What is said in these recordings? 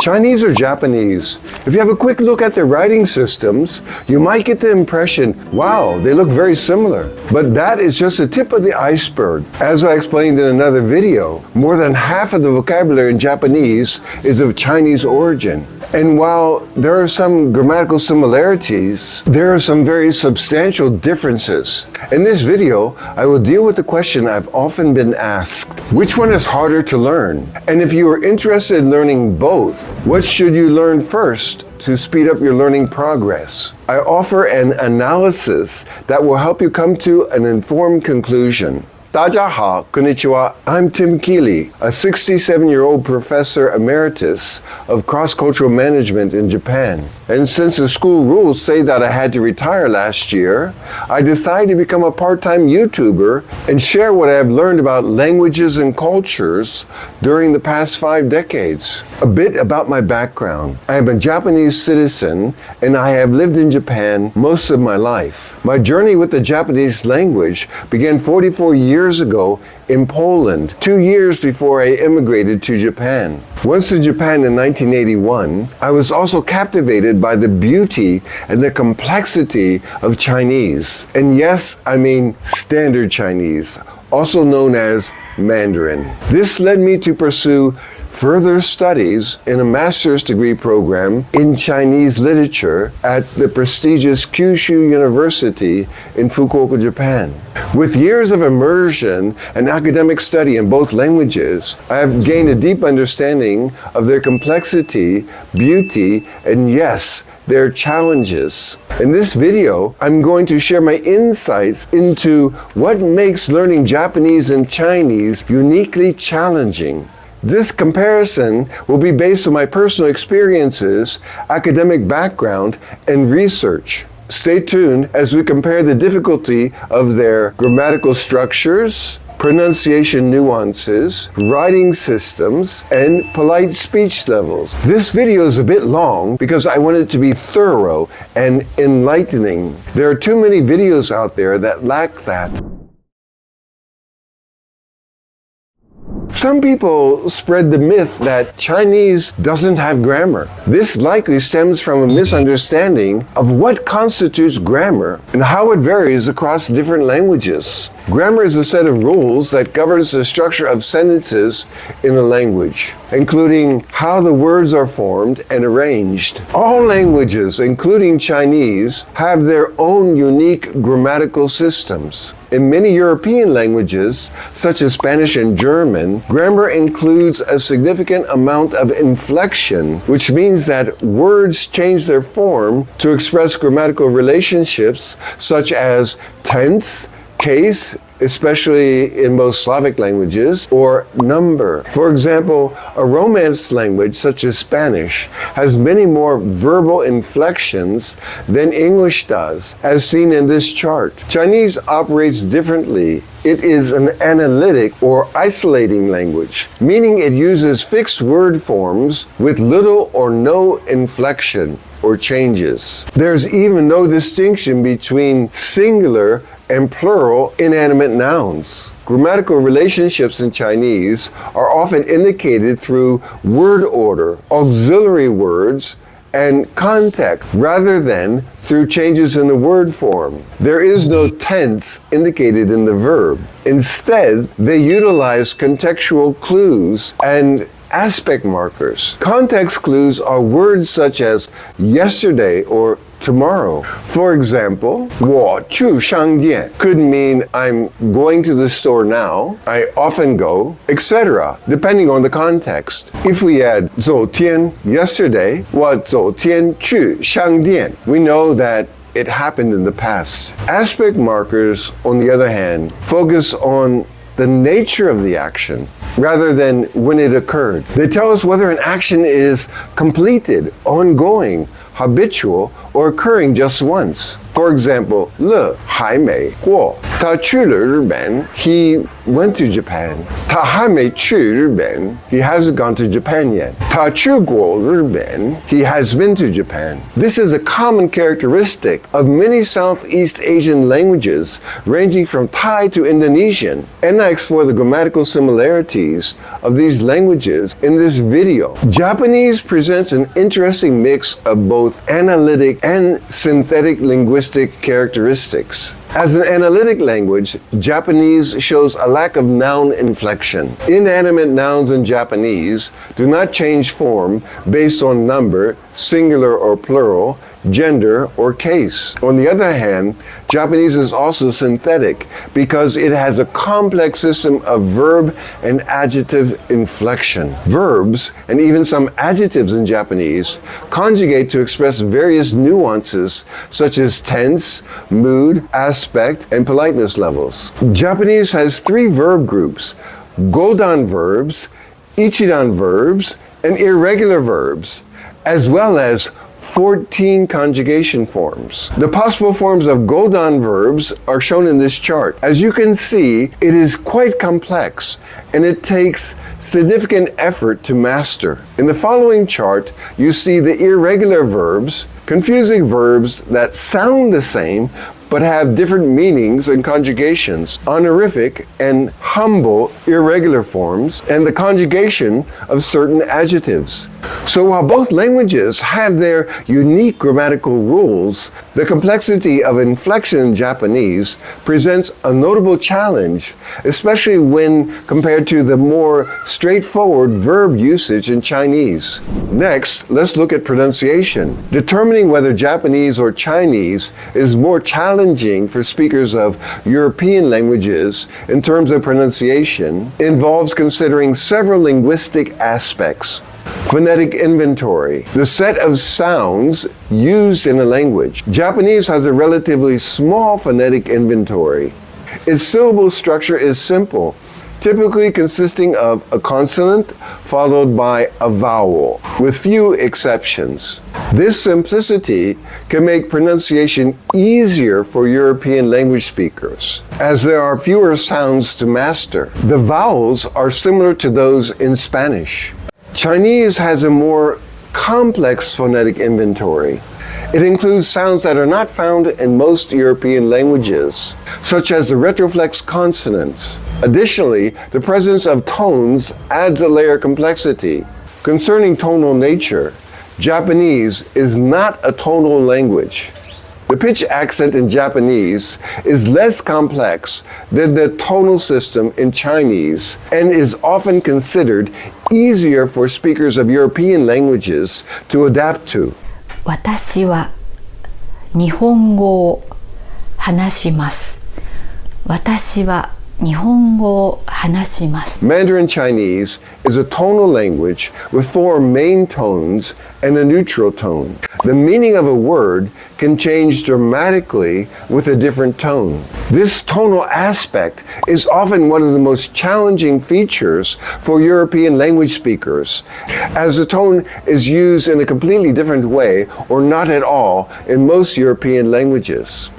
Chinese or Japanese? If you have a quick look at their writing systems, you might get the impression, wow, they look very similar. But that is just the tip of the iceberg. As I explained in another video, more than half of the vocabulary in Japanese is of Chinese origin. And while there are some grammatical similarities, there are some very substantial differences. In this video, I will deal with the question I've often been asked. Which one is harder to learn? And if you are interested in learning both, what should you learn first to speed up your learning progress? I offer an analysis that will help you come to an informed conclusion. 大家好, konnichiwa. I'm Tim Keeley, a 67-year-old professor emeritus of cross-cultural management in Japan. And since the school rules say that I had to retire last year, I decided to become a part-time YouTuber and share what I have learned about languages and cultures during the past 5 decades. A bit about my background. I am a Japanese citizen and I have lived in Japan most of my life. My journey with the Japanese language began 44 years ago in Poland, 2 years before I immigrated to Japan. Once in Japan in 1981, I was also captivated by the beauty and the complexity of Chinese. And yes, I mean standard Chinese, also known as Mandarin. This led me to pursue further studies in a master's degree program in Chinese literature at the prestigious Kyushu University in Fukuoka, Japan. With years of immersion and academic study in both languages, I have gained a deep understanding of their complexity, beauty, and yes, their challenges. In this video, I'm going to share my insights into what makes learning Japanese and Chinese uniquely challenging. This comparison will be based on my personal experiences, academic background, and research. Stay tuned as we compare the difficulty of their grammatical structures, pronunciation nuances, writing systems, and polite speech levels. This video is a bit long because I want it to be thorough and enlightening. There are too many videos out there that lack that. Some people spread the myth that Chinese doesn't have grammar. This likely stems from a misunderstanding of what constitutes grammar and how it varies across different languages. Grammar is a set of rules that governs the structure of sentences in a language, including how the words are formed and arranged. All languages, including Chinese, have their own unique grammatical systems. In many European languages, such as Spanish and German, grammar includes a significant amount of inflection, which means that words change their form to express grammatical relationships such as tense, case, especially in most Slavic languages, or number. For example, a Romance language such as Spanish has many more verbal inflections than English does, as seen in this chart. Chinese operates differently. It is an analytic or isolating language, meaning it uses fixed word forms with little or no inflection or changes. There's even no distinction between singular and plural inanimate nouns. Grammatical relationships in Chinese are often indicated through word order, auxiliary words, and context, rather than through changes in the word form. There is no tense indicated in the verb. Instead, they utilize contextual clues and aspect markers. Context clues are words such as yesterday or tomorrow. For example, 我去商店 could mean I'm going to the store now, I often go, etc., depending on the context. If we add 昨天 yesterday, 我昨天去商店, we know that it happened in the past. Aspect markers, on the other hand, focus on the nature of the action rather than when it occurred. They tell us whether an action is completed, ongoing, habitual, or occurring just once. For example, 了还没过，他去了日本. He went to Japan. 他还没去日本. He hasn't gone to Japan yet. 他去过日本. He has been to Japan. This is a common characteristic of many Southeast Asian languages, ranging from Thai to Indonesian. And I explore the grammatical similarities of these languages in this video. Japanese presents an interesting mix of both analytic and synthetic linguistic characteristics. As an analytic language, Japanese shows a lack of noun inflection. Inanimate nouns in Japanese do not change form based on number, singular or plural, gender, or case. On the other hand, Japanese is also synthetic because it has a complex system of verb and adjective inflection. Verbs, and even some adjectives in Japanese, conjugate to express various nuances such as tense, mood, aspect, and politeness levels. Japanese has 3 verb groups: godan verbs, ichidan verbs, and irregular verbs, as well as 14 conjugation forms. The possible forms of godan verbs are shown in this chart. As you can see, it is quite complex and it takes significant effort to master. In the following chart, you see the irregular verbs, confusing verbs that sound the same but have different meanings and conjugations, honorific and humble irregular forms, and the conjugation of certain adjectives. So while both languages have their unique grammatical rules, the complexity of inflection in Japanese presents a notable challenge, especially when compared to the more straightforward verb usage in Chinese. Next, let's look at pronunciation. Determining whether Japanese or Chinese is more challenging for speakers of European languages in terms of pronunciation involves considering several linguistic aspects. Phonetic inventory, the set of sounds used in a language. Japanese has a relatively small phonetic inventory. Its syllable structure is simple, typically consisting of a consonant followed by a vowel, with few exceptions. This simplicity can make pronunciation easier for European language speakers, as there are fewer sounds to master. The vowels are similar to those in Spanish. Chinese has a more complex phonetic inventory. It includes sounds that are not found in most European languages, such as the retroflex consonants. Additionally, the presence of tones adds a layer of complexity. Concerning tonal nature, Japanese is not a tonal language. The pitch accent in Japanese is less complex than the tonal system in Chinese and is often considered easier for speakers of European languages to adapt to. 私は日本語を話します。私は日本語を話します。 Mandarin Chinese is a tonal language with 4 main tones and a neutral tone. The meaning of a word can change dramatically with a different tone. This tonal aspect is often one of the most challenging features for European language speakers, as the tone is used in a completely different way or not at all in most European languages.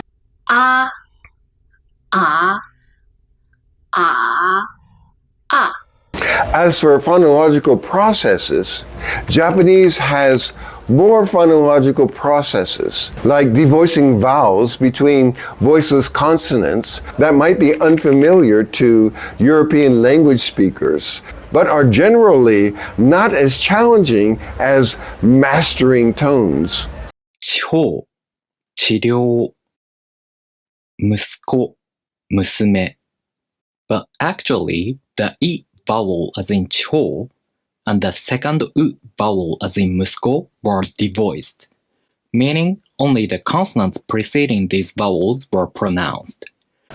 As for phonological processes, Japanese has more phonological processes, like devoicing vowels between voiceless consonants that might be unfamiliar to European language speakers, but are generally not as challenging as mastering tones. 地方、治療、息子、娘. But actually, the I vowel as in 地方 and the second U vowel as in 息子 were devoiced, meaning only the consonants preceding these vowels were pronounced.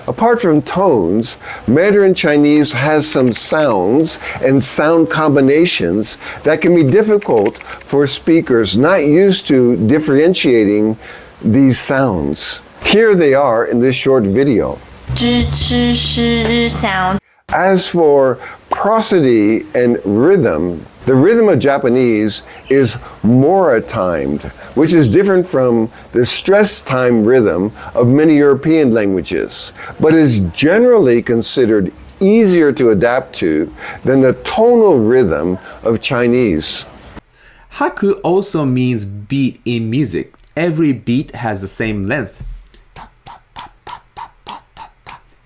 Apart from tones, Mandarin Chinese has some sounds and sound combinations that can be difficult for speakers not used to differentiating these sounds. Here they are in this short video. 支持是 sound. As for prosody and rhythm, The rhythm of Japanese is Mora timed, which is different from the stress time rhythm of many European languages, but is generally considered easier to adapt to than the tonal rhythm of Chinese. Haku also means beat in music. Every beat has the same length.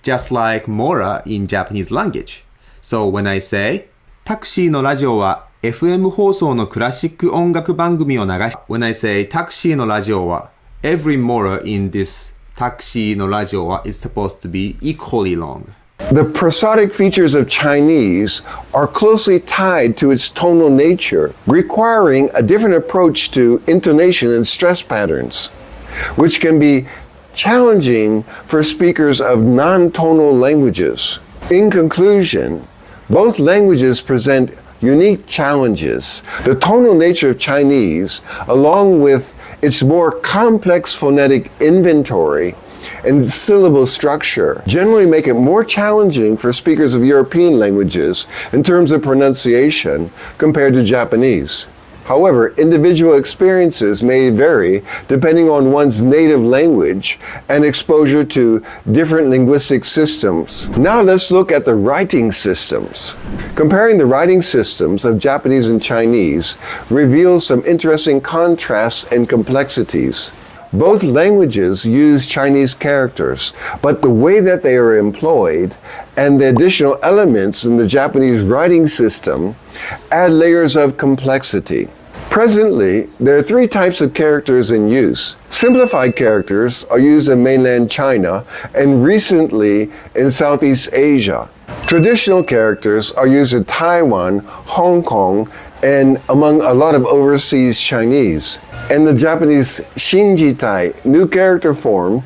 Just like Mora in Japanese language. So when I say タクシーのラジオは FM 放送のクラシック音楽番組を流し When I say タクシーのラジオは Every Mora in this タクシーのラジオは is supposed to be equally long. The prosodic features of Chinese are closely tied to its tonal nature, requiring a different approach to intonation and stress patterns, which can be challenging for speakers of non-tonal languages. In conclusion, both languages present unique challenges. The tonal nature of Chinese, along with its more complex phonetic inventory and syllable structure, generally make it more challenging for speakers of European languages in terms of pronunciation compared to Japanese. However, individual experiences may vary depending on one's native language and exposure to different linguistic systems. Now let's look at the writing systems. Comparing the writing systems of Japanese and Chinese reveals some interesting contrasts and complexities. Both languages use Chinese characters, but the way that they are employed and the additional elements in the Japanese writing system add layers of complexity. Presently, there are three types of characters in use. Simplified characters are used in mainland China and recently in Southeast Asia. Traditional characters are used in Taiwan, Hong Kong, and among a lot of overseas Chinese. And the Japanese Shinjitai, new character form,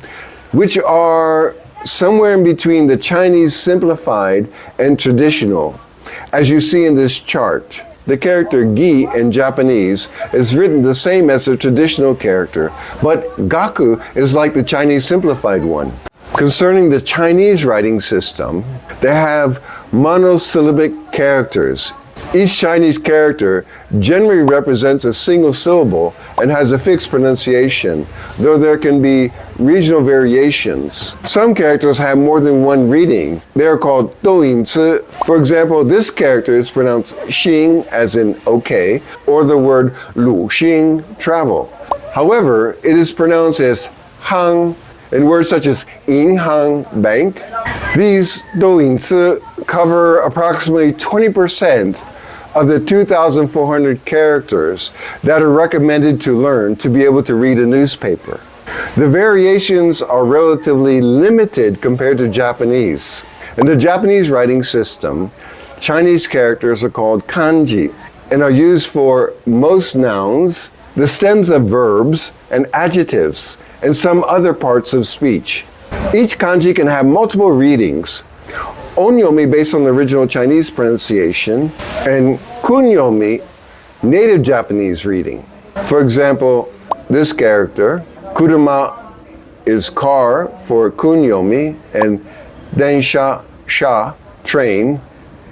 which are somewhere in between the Chinese simplified and traditional, as you see in this chart. The character gi in Japanese is written the same as the traditional character, but gaku is like the Chinese simplified one. Concerning the Chinese writing system, they have monosyllabic characters. Each Chinese character generally represents a single syllable and has a fixed pronunciation, though there can be regional variations. Some characters have more than one reading. They are called douyin-ci. For example, this character is pronounced xing, as in okay, or the word lu xing, travel. However, it is pronounced as hang in words such as in-hang, bank. These douyin-ci cover approximately 20% of the 2,400 characters that are recommended to learn to be able to read a newspaper. The variations are relatively limited compared to Japanese. In the Japanese writing system, Chinese characters are called kanji and are used for most nouns, the stems of verbs, and adjectives, and some other parts of speech. Each kanji can have multiple readings. Onyomi based on the original Chinese pronunciation, and kunyomi, native Japanese reading. For example, this character, kuruma is car for kunyomi, and densha, sha, train,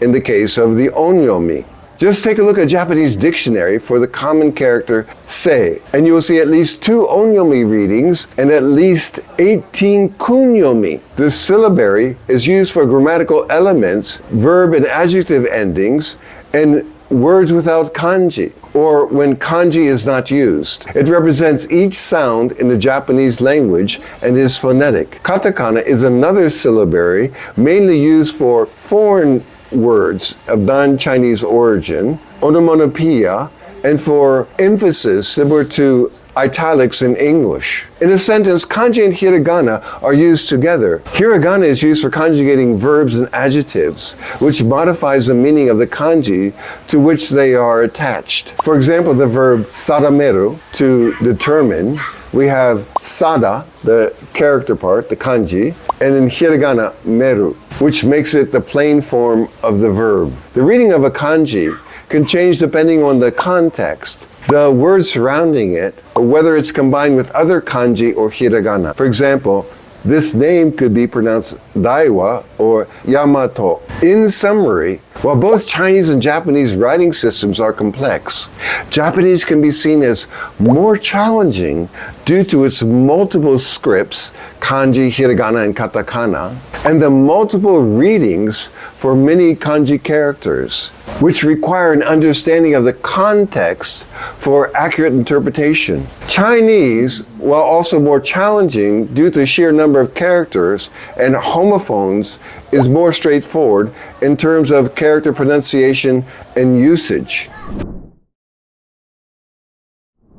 in the case of the onyomi. Just take a look at Japanese dictionary for the common character sei, and you will see at least 2 onyomi readings and at least 18 kunyomi. This syllabary is used for grammatical elements, verb and adjective endings, and words without kanji, or when kanji is not used. It represents each sound in the Japanese language and is phonetic. Katakana is another syllabary mainly used for foreign words of non-Chinese origin, onomatopoeia, and for emphasis similar to italics in English. In a sentence, kanji and hiragana are used together. Hiragana is used for conjugating verbs and adjectives, which modifies the meaning of the kanji to which they are attached. For example, the verb sadameru, to determine, we have sada, the character part, the kanji, and in hiragana, meru, which makes it the plain form of the verb. The reading of a kanji can change depending on the context, the words surrounding it, or whether it's combined with other kanji or hiragana. For example, This name could be pronounced Daiwa or Yamato. In summary, while both Chinese and Japanese writing systems are complex, Japanese can be seen as more challenging due to its multiple scripts, kanji, hiragana, and katakana, and the multiple readings for many kanji characters, which require an understanding of the context for accurate interpretation. Chinese, while also more challenging due to the sheer number of characters and homophones, is more straightforward in terms of character pronunciation and usage.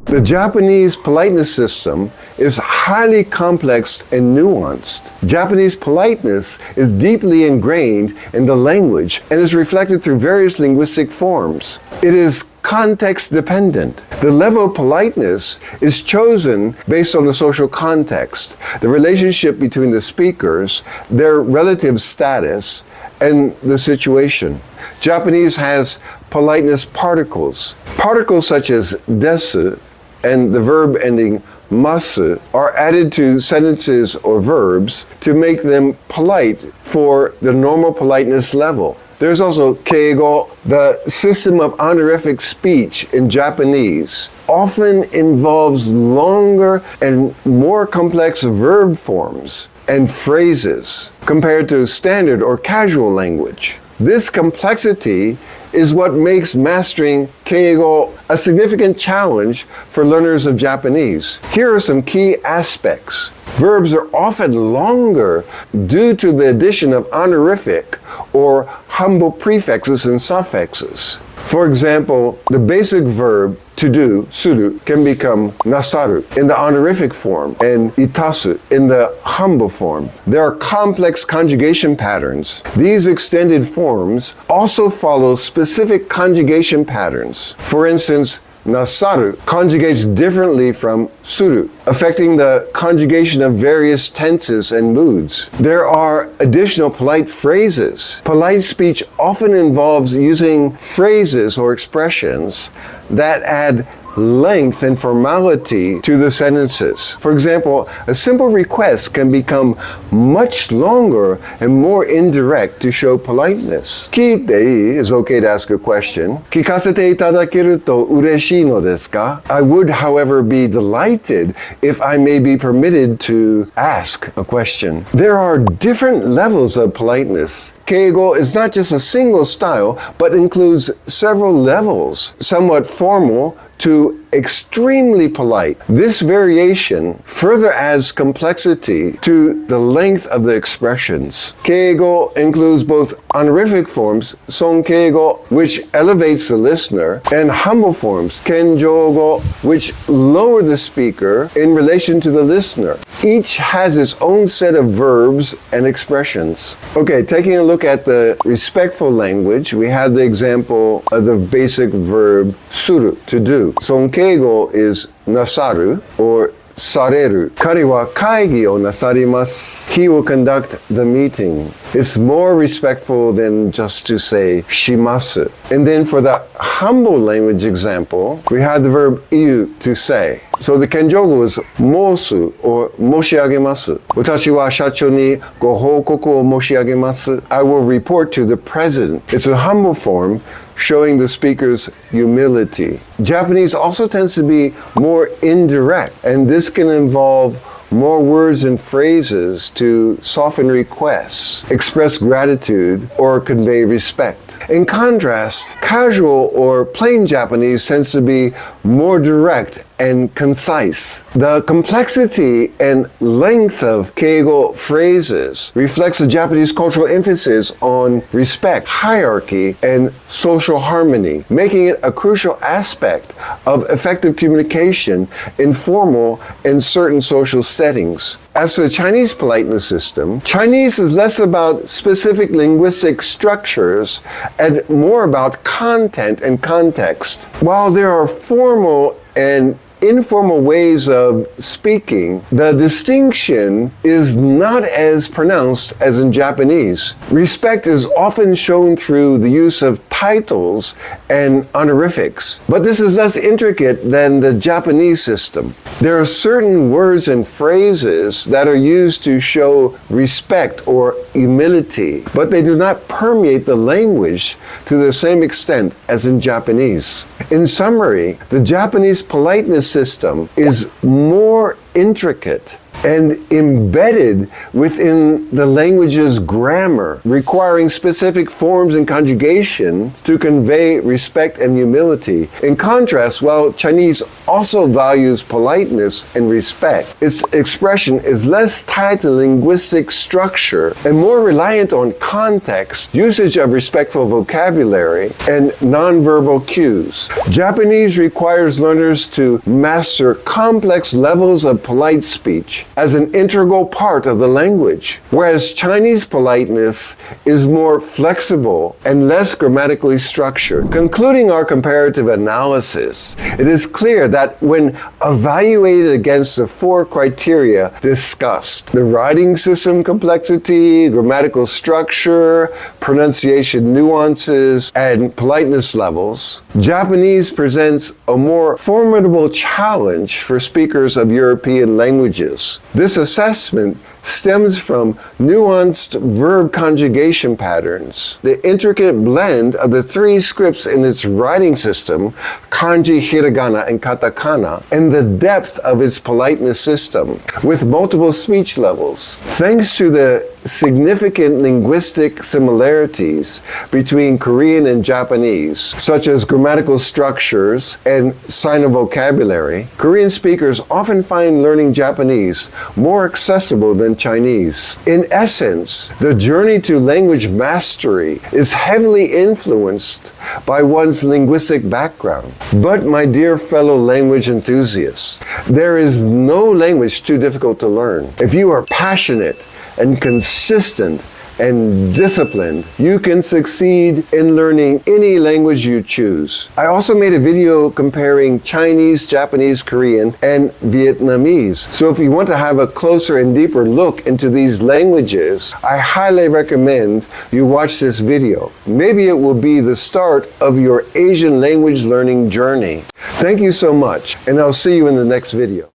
The Japanese politeness system is highly complex and nuanced. Japanese politeness is deeply ingrained in the language and is reflected through various linguistic forms. It is context dependent. The level of politeness is chosen based on the social context, the relationship between the speakers, their relative status, and the situation. Japanese has politeness particles. Particles such as desu and the verb ending masu are added to sentences or verbs to make them polite for the normal politeness level. There's also keigo. The system of honorific speech in Japanese often involves longer and more complex verb forms and phrases compared to standard or casual language. This complexity is what makes mastering keigo a significant challenge for learners of Japanese. Here are some key aspects. Verbs are often longer due to the addition of honorific or humble prefixes and suffixes. For example, the basic verb to do, suru, can become nasaru in the honorific form and itasu in the humble form. There are complex conjugation patterns. These extended forms also follow specific conjugation patterns. For instance, nasaru conjugates differently from suru, affecting the conjugation of various tenses and moods. There are additional polite phrases. Polite speech often involves using phrases or expressions that add length and formality to the sentences. For example, a simple request can become much longer and more indirect to show politeness. Kite is okay to ask a question. Kikasete itadakeru to ureshii no desu ka? I would, however, be delighted if I may be permitted to ask a question. There are different levels of politeness. Keigo is not just a single style, but includes several levels, somewhat formal to extremely polite. This variation further adds complexity to the length of the expressions. Keigo includes both honorific forms, sonkeigo, which elevates the listener, and humble forms, kenjogo, which lower the speaker in relation to the listener. Each has its own set of verbs and expressions. Okay, taking a look at the respectful language, we have the example of the basic verb suru, to do. Sonkeigo is nasaru or sareru. Kare wa kaigi o nasarimasu. He will conduct the meeting. It's more respectful than just to say shimasu. And then for the humble language example, we have the verb iu, to say. So the kenjogo is mosu or moshiagemasu. Watashi wa shacho ni go hokoku o moshiagemasu. I will report to the president. It's a humble form showing the speaker's humility. Japanese also tends to be more indirect, and this can involve more words and phrases to soften requests, express gratitude, or convey respect. In contrast, casual or plain Japanese tends to be more direct and concise. The complexity and length of keigo phrases reflects the Japanese cultural emphasis on respect, hierarchy, and social harmony, making it a crucial aspect of effective communication in formal and certain social settings. As for the Chinese politeness system, Chinese is less about specific linguistic structures and more about content and context. While there are formal and informal ways of speaking, the distinction is not as pronounced as in Japanese. Respect is often shown through the use of titles and honorifics, but this is less intricate than the Japanese system. There are certain words and phrases that are used to show respect or humility, but they do not permeate the language to the same extent as in Japanese. In summary, the Japanese politeness system is more intricate and embedded within the language's grammar, requiring specific forms and conjugation to convey respect and humility. In contrast, while Chinese also values politeness and respect, its expression is less tied to linguistic structure and more reliant on context, usage of respectful vocabulary, and nonverbal cues. Japanese requires learners to master complex levels of polite speech as an integral part of the language, whereas Chinese politeness is more flexible and less grammatically structured. Concluding our comparative analysis, it is clear that when evaluated against the four criteria discussed, the writing system complexity, grammatical structure, pronunciation nuances, and politeness levels, Japanese presents a more formidable challenge for speakers of European languages. This assessment stems from nuanced verb conjugation patterns, the intricate blend of the three scripts in its writing system, kanji, hiragana, and katakana, and the depth of its politeness system, with multiple speech levels. Thanks to the significant linguistic similarities between Korean and Japanese, such as grammatical structures and sign of vocabulary, Korean speakers often find learning Japanese more accessible than Chinese. In essence, the journey to language mastery is heavily influenced by one's linguistic background. But my dear fellow language enthusiasts, there is no language too difficult to learn. If you are passionate and consistent and disciplined, you can succeed in learning any language you choose. I also made a video comparing Chinese, Japanese, Korean, and Vietnamese. So if you want to have a closer and deeper look into these languages, I highly recommend you watch this video. Maybe it will be the start of your Asian language learning journey. Thank you so much, and I'll see you in the next video.